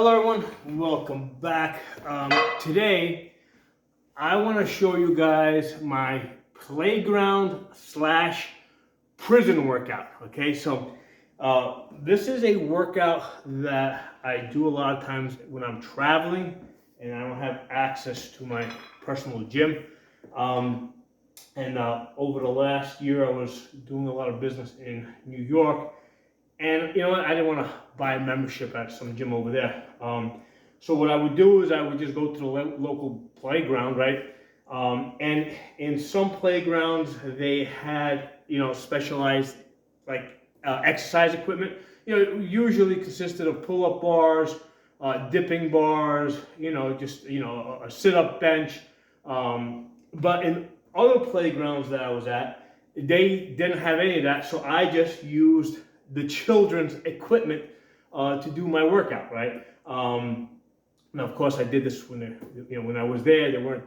Hello everyone, welcome back. Today, I want to show you guys my playground slash prison workout. Okay, so this is a workout that I do a lot of times when I'm traveling and I don't have access to my personal gym. And over the last year, I was doing a lot of business in New York. And you know what? I didn't want to buy a membership at some gym over there. So what I would do is I would just go to the local playground, right? And in some playgrounds, they had, specialized like exercise equipment. It usually consisted of pull-up bars, dipping bars, a sit-up bench. But in other playgrounds that I was at, they didn't have any of that. So I just used the children's equipment to do my workout, right? Now, of course, I did this when I was there. There weren't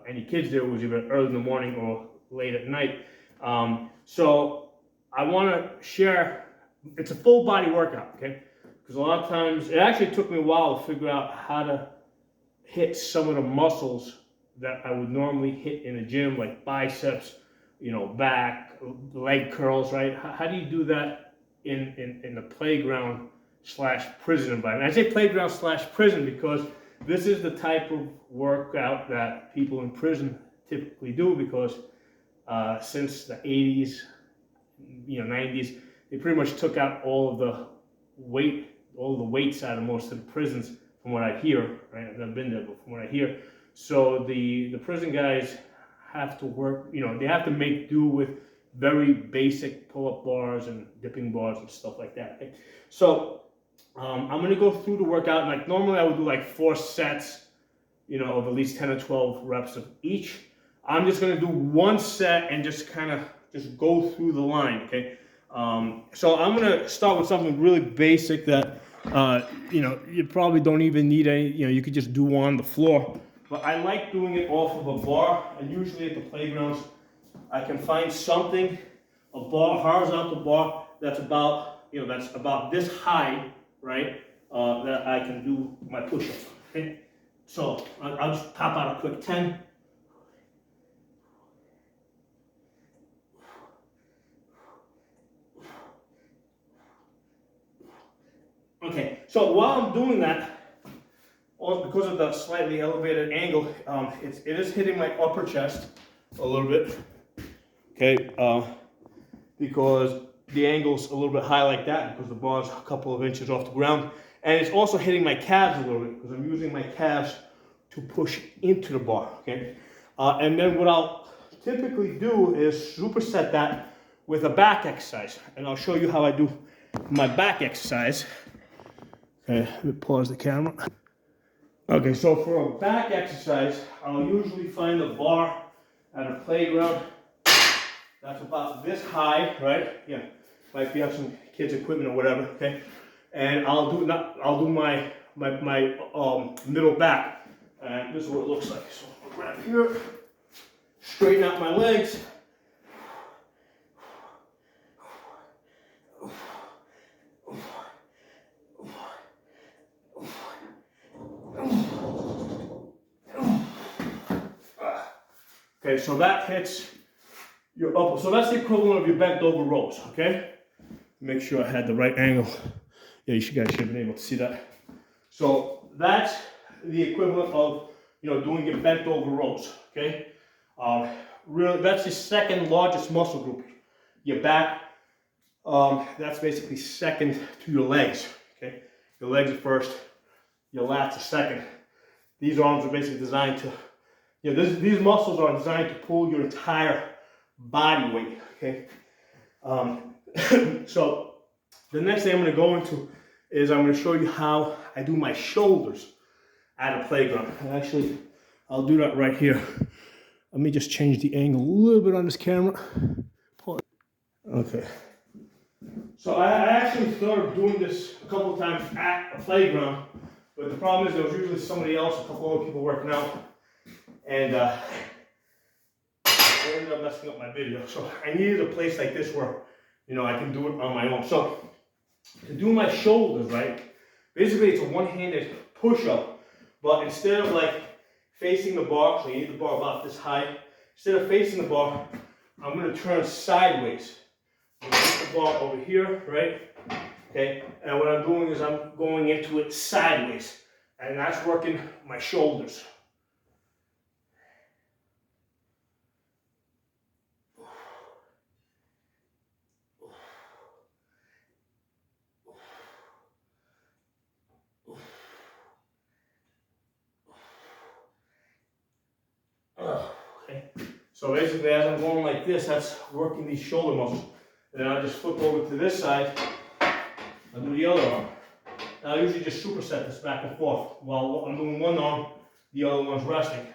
any kids there. It was either early in the morning or late at night. So I want to share. It's a full body workout, okay? Because a lot of times it actually took me a while to figure out how to hit some of the muscles that I would normally hit in a gym, like biceps, back, leg curls, right? How do you do that in the playground slash prison environment? I say playground slash prison because this is the type of workout that people in prison typically do, because since the 80s, 90s, they pretty much took out all of the weights out of most of the prisons, from what I hear, right? I've never been there, but from what I hear. So the prison guys have to work, they have to make do with very basic pull-up bars and dipping bars and stuff like that. Okay? So I'm going to go through the workout. Like normally I would do like 4 sets, of at least 10 or 12 reps of each. I'm just going to do 1 set and just kind of just go through the line, okay? So I'm going to start with something really basic that, you probably don't even need any, you could just do on the floor. But I like doing it off of a bar, and usually at the playgrounds, I can find something, a bar, horizontal bar, that's about, that's about this high, right? That I can do my push-ups on, okay? So I'll just pop out a quick 10. Okay, so while I'm doing that, because of the slightly elevated angle, it is hitting my upper chest a little bit. Okay, because the angle's a little bit high like that, because the bar's a couple of inches off the ground. And it's also hitting my calves a little bit, because I'm using my calves to push into the bar, okay? And then what I'll typically do is superset that with a back exercise. And I'll show you how I do my back exercise. Okay, let me pause the camera. Okay, so for a back exercise, I'll usually find a bar at a playground that's about this high, right? Yeah, like if you have some kids' equipment or whatever, okay? And I'll do my middle back, and this is what it looks like. So I'll grab here, straighten out my legs. Okay, so that hits your upper. So that's the equivalent of your bent over rows, okay? Make sure I had the right angle. Yeah, you guys should have been able to see that. So that's the equivalent of, doing your bent over rows, okay? Really, that's the second largest muscle group. Your back, that's basically second to your legs, okay? Your legs are first, your lats are second. These arms are basically designed to, these muscles are designed to pull your entire body weight, okay? So the next thing I'm going to go into is I'm going to show you how I do my shoulders at a playground. And actually, I'll do that right here. Let me just change the angle a little bit on this camera. Okay. So I actually started doing this a couple of times at a playground, but the problem is there was usually somebody else, a couple other people working out, and I ended up messing up my video. So I needed a place like this where, I can do it on my own. So to do my shoulders, right, Basically, it's a one-handed push-up, but instead of like facing the bar, so you need the bar about this high, instead of facing the bar, I'm going to turn sideways. I'm going to put the bar over here, right? Okay, and what I'm doing is I'm going into it sideways, and that's working my shoulders. Okay. So basically, as I'm going like this, that's working these shoulder muscles. And then I just flip over to this side. I'll do the other arm. Now I usually just superset this back and forth. While I'm doing one arm, the other one's resting.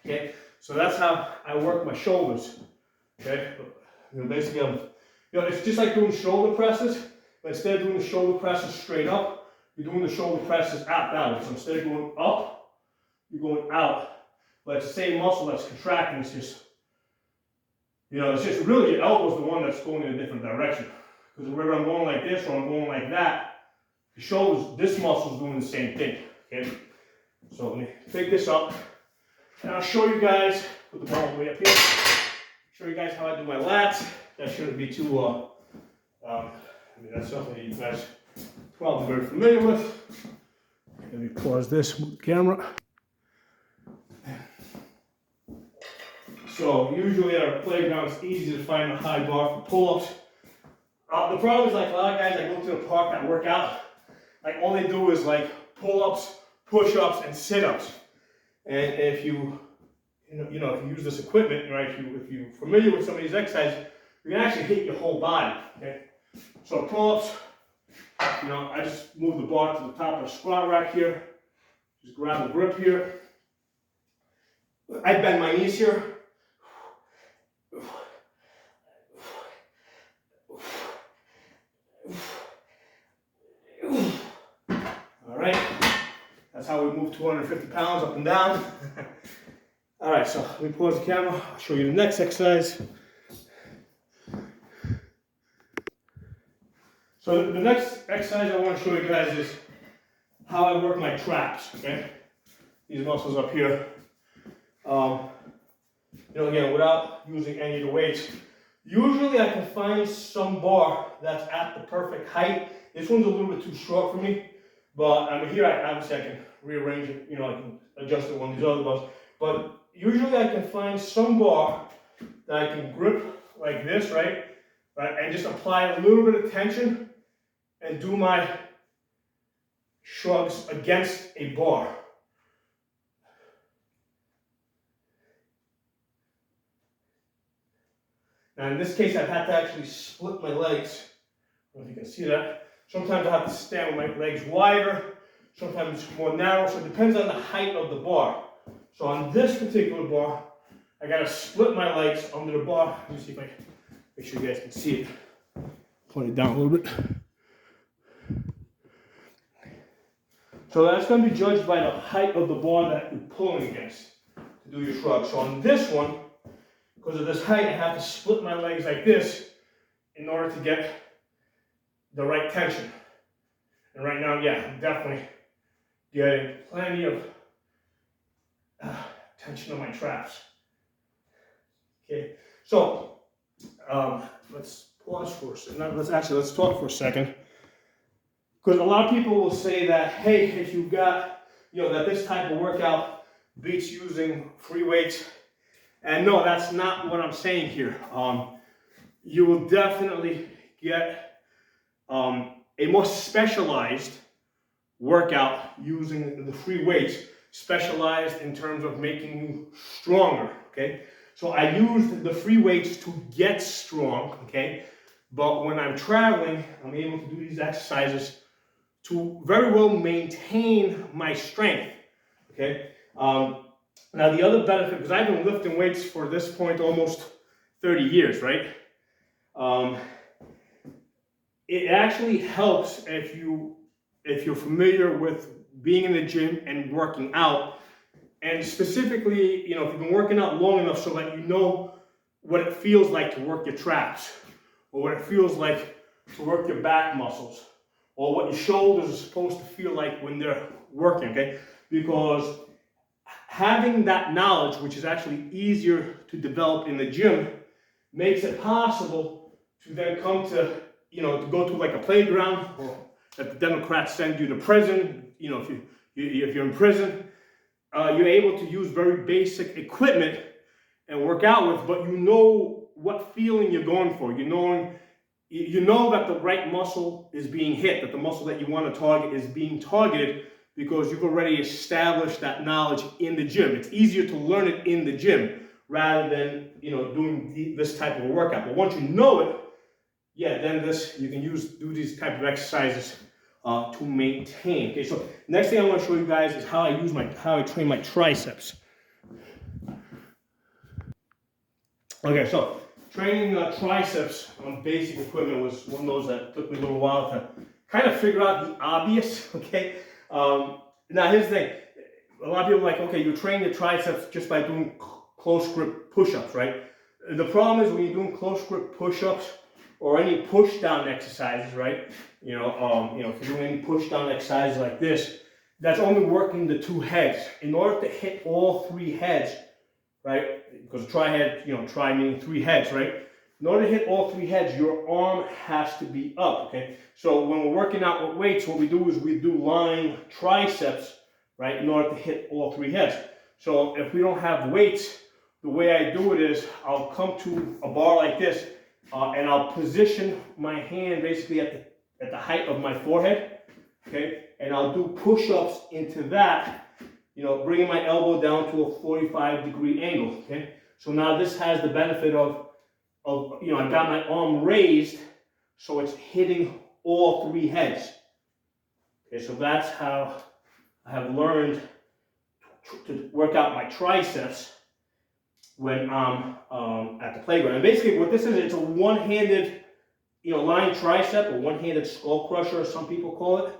Okay, so that's how I work my shoulders. Okay, basically, it's just like doing shoulder presses, but instead of doing the shoulder presses straight up, you're doing the shoulder presses at balance. So instead of going up, you're going out. But it's the same muscle that's contracting. It's just, it's just really your elbow's the one that's going in a different direction. Because whether I'm going like this or I'm going like that, the shoulders, this muscle's doing the same thing. Okay, so let me pick this up. And I'll show you guys, put the ball way up here, show you guys how I do my lats. That shouldn't be too, that's something that you guys are probably very familiar with. Let me pause this with the camera. So usually at our playground, it's easy to find a high bar for pull-ups. The problem is like a lot of guys that go to the park that work out, like all they do is like pull-ups, push-ups, and sit-ups. And if you use this equipment, right, if you're familiar with some of these exercises, you can actually hit your whole body, okay? So pull-ups, I just move the bar to the top of the squat rack here. Just grab the grip here. I bend my knees here. All right. That's how we move 250 pounds up and down. All right, so let me pause the camera. I'll show you the next exercise. So the next exercise I want to show you guys is how I work my traps, okay? These muscles up here. Again, without using any of the weights. Usually I can find some bar that's at the perfect height. This one's a little bit too short for me. But here, obviously I can rearrange it, I can adjust it on these other bars. But usually I can find some bar that I can grip like this, right? And just apply a little bit of tension and do my shrugs against a bar. Now in this case, I've had to actually split my legs. I don't know if you can see that. Sometimes I have to stand with my legs wider, sometimes it's more narrow, so it depends on the height of the bar. So on this particular bar, I gotta split my legs under the bar. Let me see if I make sure you guys can see it. Point it down a little bit. So that's gonna be judged by the height of the bar that you're pulling against to do your shrug. So on this one, because of this height, I have to split my legs like this in order to get the right tension. And right now, yeah, I'm definitely getting plenty of tension on my traps. Okay, so let's pause for a second. Let's talk for a second. Because a lot of people will say that, hey, if you've got, that this type of workout beats using free weights. And no, that's not what I'm saying here. You will definitely get a more specialized workout using the free weights, specialized in terms of making you stronger, okay? So I use the free weights to get strong, okay? But when I'm traveling, I'm able to do these exercises to very well maintain my strength, okay? Now the other benefit, because I've been lifting weights for this point almost 30 years, right? It actually helps if you're familiar with being in the gym and working out, and specifically, if you've been working out long enough so that you know what it feels like to work your traps, or what it feels like to work your back muscles, or what your shoulders are supposed to feel like when they're working, okay? Because having that knowledge, which is actually easier to develop in the gym, makes it possible to then come to, to go to like a playground, or that the Democrats send you to prison, if you're in prison, you're able to use very basic equipment and work out with, but you know what feeling you're going for. You know that the right muscle is being hit, that the muscle that you want to target is being targeted, because you've already established that knowledge in the gym. It's easier to learn it in the gym rather than doing this type of a workout. But once you know it, yeah, then you can do these type of exercises to maintain. Okay, so next thing I want to show you guys is how I train my triceps. Okay, so training triceps on basic equipment was one of those that took me a little while to kind of figure out the obvious. Okay, now here's the thing: a lot of people are like, okay, you train your triceps just by doing close grip push-ups, right? The problem is when you're doing close grip push-ups or any push-down exercises, right? If you're doing any push-down exercises like this, that's only working the two heads. In order to hit all three heads, right? Because tri meaning three heads, right? In order to hit all three heads, your arm has to be up, okay? So when we're working out with weights, what we do is we do lying triceps, right? In order to hit all three heads. So if we don't have weights, the way I do it is I'll come to a bar like this, and I'll position my hand basically at the height of my forehead, okay? And I'll do push-ups into that, bringing my elbow down to a 45-degree angle, okay? So now this has the benefit of I've got my arm raised, so it's hitting all three heads. Okay, so that's how I have learned to work out my triceps when I'm at the playground. And basically what this is, it's a one-handed, lying tricep, or one-handed skull crusher, as some people call it.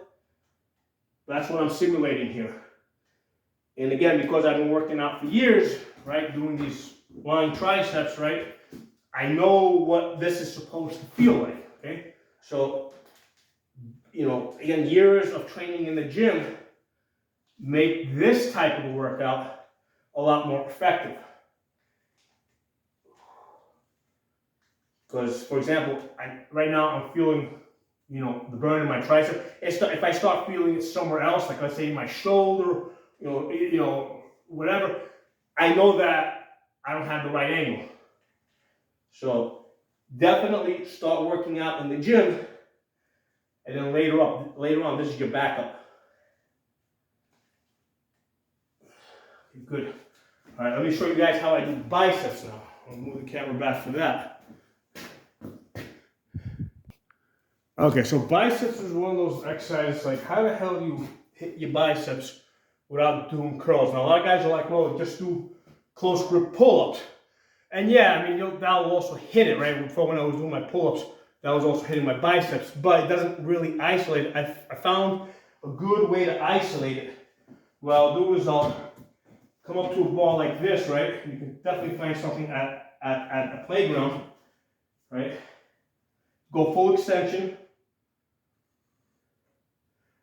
That's what I'm simulating here. And again, because I've been working out for years, right, doing these lying triceps, right, I know what this is supposed to feel like, okay? So, again, years of training in the gym make this type of a workout a lot more effective. Because, for example, right now I'm feeling, the burn in my tricep. If I start feeling it somewhere else, like let's say my shoulder, whatever, I know that I don't have the right angle. So definitely start working out in the gym, and then later on, this is your backup. Okay, good. All right, let me show you guys how I do biceps now. I'll move the camera back for that. Okay, so biceps is one of those exercises, like how the hell do you hit your biceps without doing curls? Now a lot of guys are like, well, just do close grip pull-ups. And yeah, I mean, that will also hit it, right? Before, when I was doing my pull-ups, that was also hitting my biceps, but it doesn't really isolate it. I found a good way to isolate it. What I'll do is I'll come up to a ball like this, right? You can definitely find something at a playground, right? Go full extension.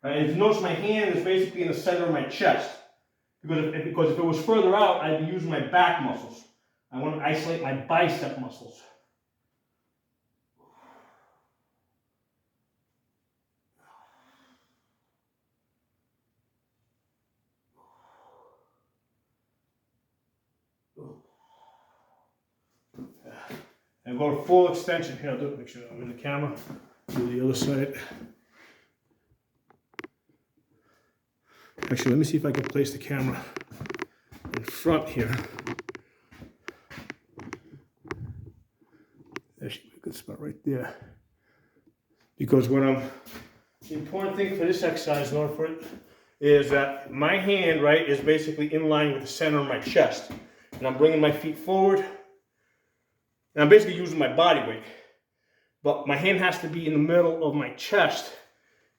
And if you notice, my hand is basically in the center of my chest. Because if it was further out, I'd be using my back muscles. I want to isolate my bicep muscles. And go to full extension here. I'll do it, make sure I'm in the camera. Do the other side. Actually, let me see if I can place the camera in front here. There's a good spot right there. Because the important thing for this exercise, in order for it, is that my hand, right, is basically in line with the center of my chest. And I'm bringing my feet forward. And I'm basically using my body weight. But my hand has to be in the middle of my chest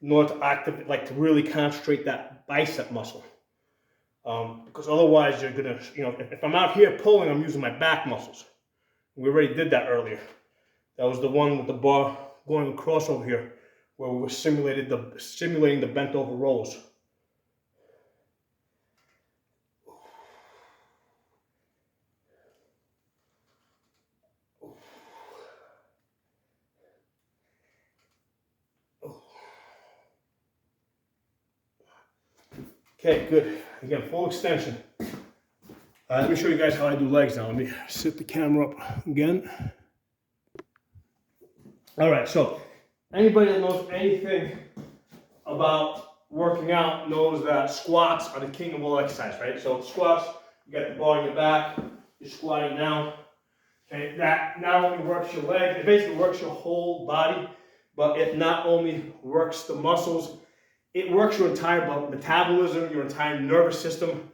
in order to activate, like to really concentrate that bicep muscle. Because otherwise you're gonna, if I'm out here pulling, I'm using my back muscles. We already did that earlier. That was the one with the bar going across over here, where we were simulating the bent over rows. Okay, good. Again, full extension. Let me show you guys how I do legs now. Let me sit the camera up again. All right, so anybody that knows anything about working out knows that squats are the king of all exercise, right? So squats, you got the bar in your back, you're squatting down. Okay, that not only works your legs, it basically works your whole body, but it not only works the muscles, it works your entire metabolism, your entire nervous system.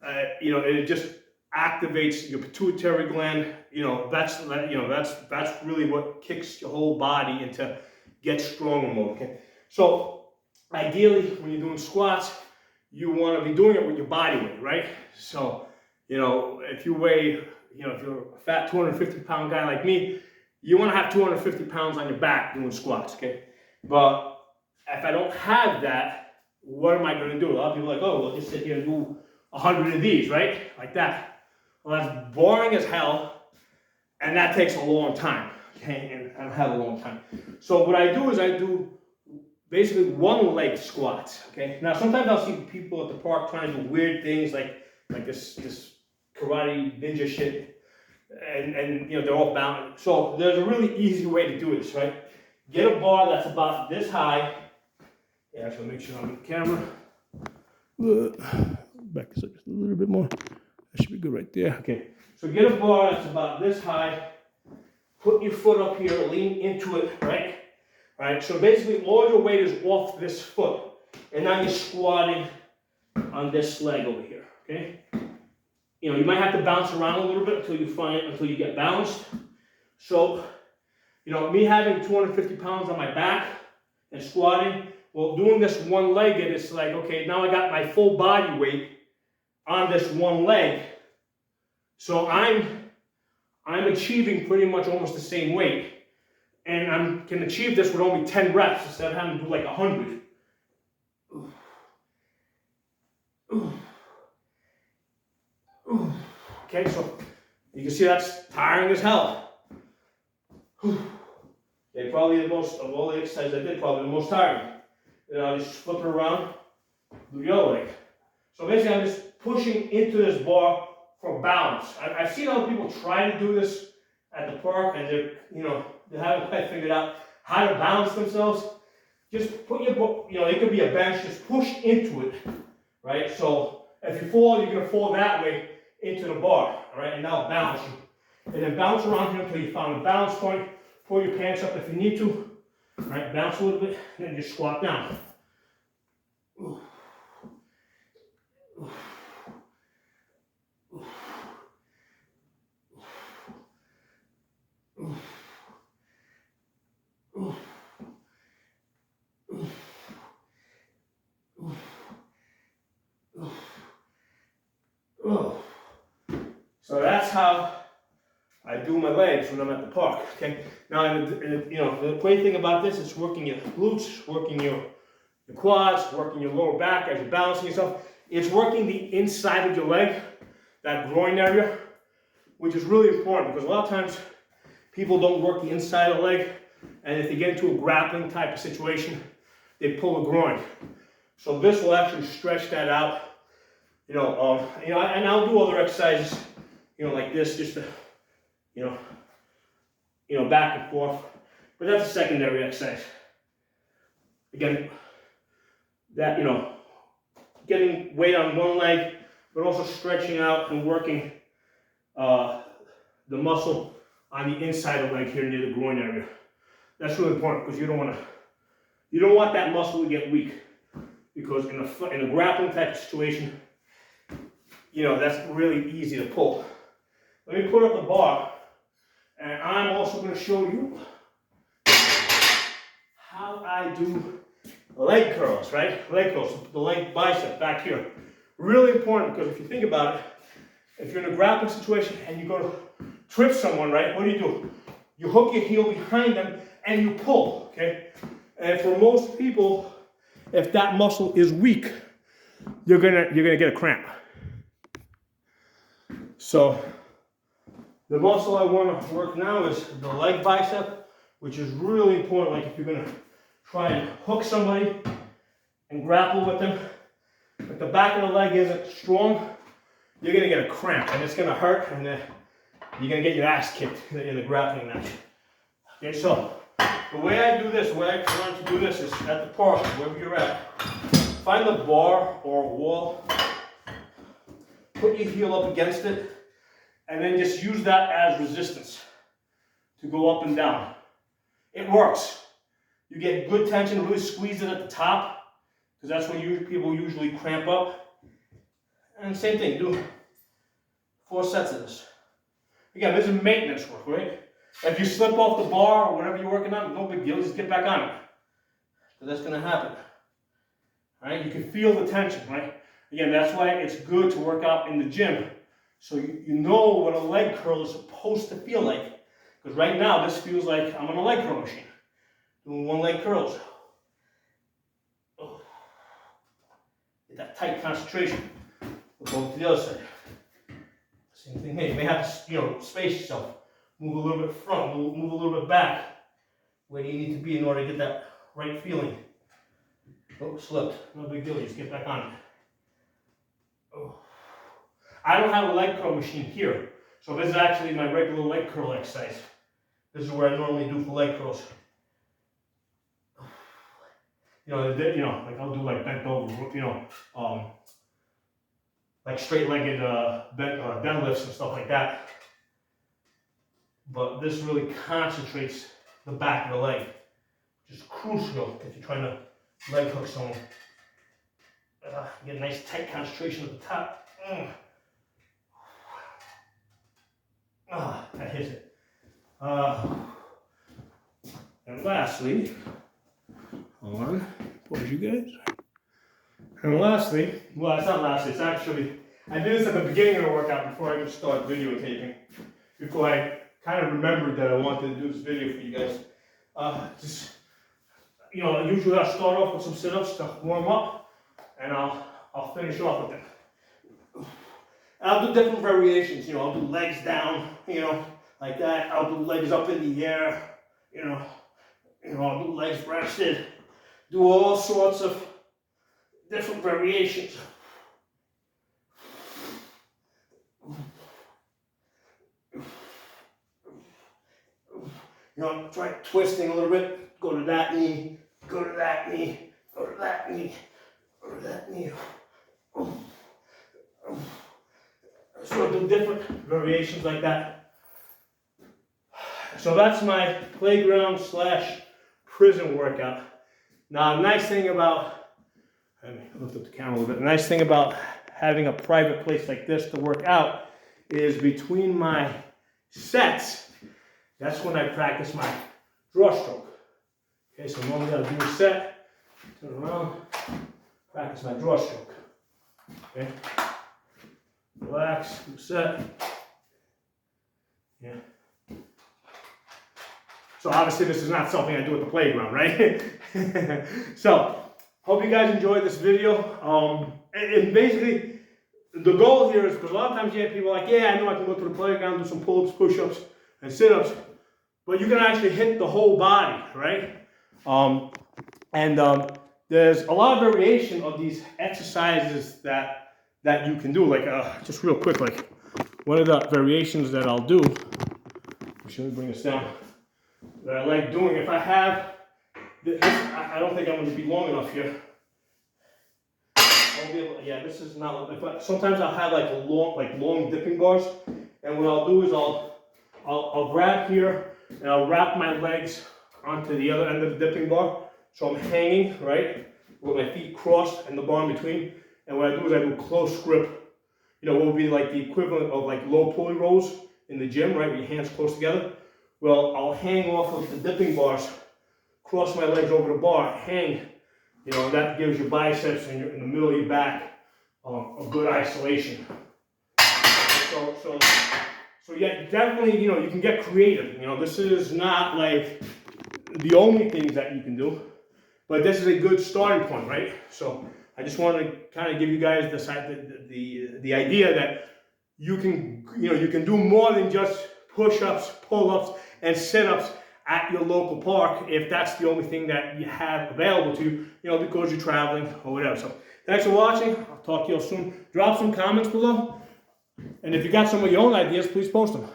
It just activates your pituitary gland. That's really what kicks your whole body into get stronger mode. Okay, so ideally, when you're doing squats, you want to be doing it with your body weight, right? So, if you weigh, if you're a fat 250-pound guy like me, you want to have 250 pounds on your back doing squats, okay? But if I don't have that, what am I going to do? A lot of people are like, oh, well, just sit here and do 100 of these, right? Like that. Well, that's boring as hell, and that takes a long time, okay? And I don't have a long time. So what I do is I do basically one leg squats, okay? Now, sometimes I'll see people at the park trying to do weird things like this karate ninja shit, and they're all bound. So there's a really easy way to do this, right? Get a bar that's about this high. Yeah, actually, make sure I'm on the camera. Back this up just a little bit more. That should be good right there. Okay, so get a bar that's about this high. Put your foot up here, lean into it, right? All right, so basically all your weight is off this foot. And now you're squatting on this leg over here, okay? You might have to bounce around a little bit until you get balanced. So, me having 250 pounds on my back and squatting, well, doing this one-legged, it's like, okay, now I got my full body weight on this one leg. So I'm achieving pretty much almost the same weight. And I can achieve this with only 10 reps instead of having to do like 100. Okay, so you can see that's tiring as hell. Okay, probably the most, of all the exercises I did, probably the most tiring. Just flip it around, do the other leg. So basically I'm just pushing into this bar for balance. I've seen other people try to do this at the park, and they haven't quite figured out how to balance themselves. Just put your, it could be a bench, just push into it, right? So if you fall, you're gonna fall that way into the bar, all right? And now balance you. And then bounce around here until you find a balance point. Pull your pants up if you need to, all right? Bounce a little bit, and then just squat down. So that's how I do my legs when I'm at the park. Okay. Now, the great thing about this is working your glutes, working your quads, working your lower back as you're balancing yourself. It's working the inside of your leg, that groin area, which is really important because a lot of times people don't work the inside of the leg, and if they get into a grappling type of situation, they pull a groin. So this will actually stretch that out. And I'll do other exercises, like this, just to, back and forth. But that's a secondary exercise. Again, that, getting weight on one leg, but also stretching out and working the muscle on the inside of the leg here near the groin area. That's really important because you don't want that muscle to get weak, because in a grappling type of situation, that's really easy to pull. Let me put up the bar And I'm also going to show you how I do leg curls, right? Leg curls, the leg bicep back here. Really important, because if you think about it, if you're in a grappling situation and you go to trip someone, right, what do? You hook your heel behind them and you pull, okay? And for most people, if that muscle is weak, you're gonna get a cramp. So the muscle I want to work now is the leg bicep, which is really important. Like if you're gonna try and hook somebody and grapple with them, if the back of the leg isn't strong, you're gonna get a cramp and it's gonna hurt, and then you're gonna get your ass kicked in the grappling match. Okay, so the way I do this, the way I learn to do this is at the park, wherever you're at, find a bar or a wall, put your heel up against it, and then just use that as resistance to go up and down. It works. You get good tension, really squeeze it at the top, because that's when people usually cramp up. And same thing, do 4 sets of this. Again, this is maintenance work, right? If you slip off the bar or whatever you're working on, no big deal, just get back on it. So that's gonna happen. All right, you can feel the tension, right? Again, that's why it's good to work out in the gym. So you know what a leg curl is supposed to feel like. Because right now, this feels like I'm on a leg curl machine. Doing 1 leg curls. Oh. Get that tight concentration. We'll go to the other side. Same thing here. You may have to, space yourself. Move a little bit front, move a little bit back. Where do you need to be in order to get that right feeling? Oh, slipped. No big deal. Just get back on it. Oh. I don't have a leg curl machine here. So this is actually my regular leg curl exercise. This is where I normally do for leg curls. Like I'll do like bent over, like straight-legged deadlifts and stuff like that. But this really concentrates the back of the leg, which is crucial if you're trying to leg hook someone. Get a nice tight concentration at the top. That hits it. And lastly, hold on, pause you guys. And lastly, well, it's not lastly, it's actually, I did this at the beginning of the workout before I even started videotaping, before I kind of remembered that I wanted to do this video for you guys. Usually I'll start off with some sit-ups to warm up, and I'll finish off with them. I'll do different variations, I'll do legs down, like that. I'll do legs up in the air, I'll do legs rested, do all sorts of different variations. Try twisting a little bit, go to that knee, go to that knee, go to that knee, go to that knee. So I do different variations like that. So that's my playground / prison workout. Now, the nice thing about, let me lift up the camera a little bit. The nice thing about having a private place like this to work out is between my sets, that's when I practice my draw stroke. Okay, so normally I'll do a set, turn around, practice my draw stroke. Okay, relax, do a set. Yeah. So obviously this is not something I do at the playground, right? So, hope you guys enjoyed this video. And basically, the goal here is, because a lot of times you have people like, yeah, I know I can go to the playground, do some pull-ups, push-ups, and sit-ups, but you can actually hit the whole body, right? There's a lot of variation of these exercises that you can do. Like, just real quick, like one of the variations that I'll do, should we bring this down, that I like doing, if I have this, I don't think I'm going to be long enough here. I'll be able, yeah, this is not, but sometimes I'll have like long dipping bars, and what I'll do is I'll grab here and I'll wrap my legs onto the other end of the dipping bar, so I'm hanging, right, with my feet crossed and the bar in between. And what I do is I do close grip, what would be like the equivalent of like low pulley rows in the gym, right, with your hands close together. well, I'll hang off of the dipping bars, cross my legs over the bar, hang, you know, that gives your biceps and in the middle of your back a good isolation. So yeah, definitely, you know, you can get creative. You know, this is not like the only things that you can do, but this is a good starting point, right? So I just wanted to kind of give you guys the idea that you can, you know, you can do more than just push-ups, pull-ups, and sit-ups at your local park if that's the only thing that you have available to you, you know, because you're traveling or whatever. So thanks for watching. I'll talk to you all soon. Drop some comments below. And if you got some of your own ideas, please post them.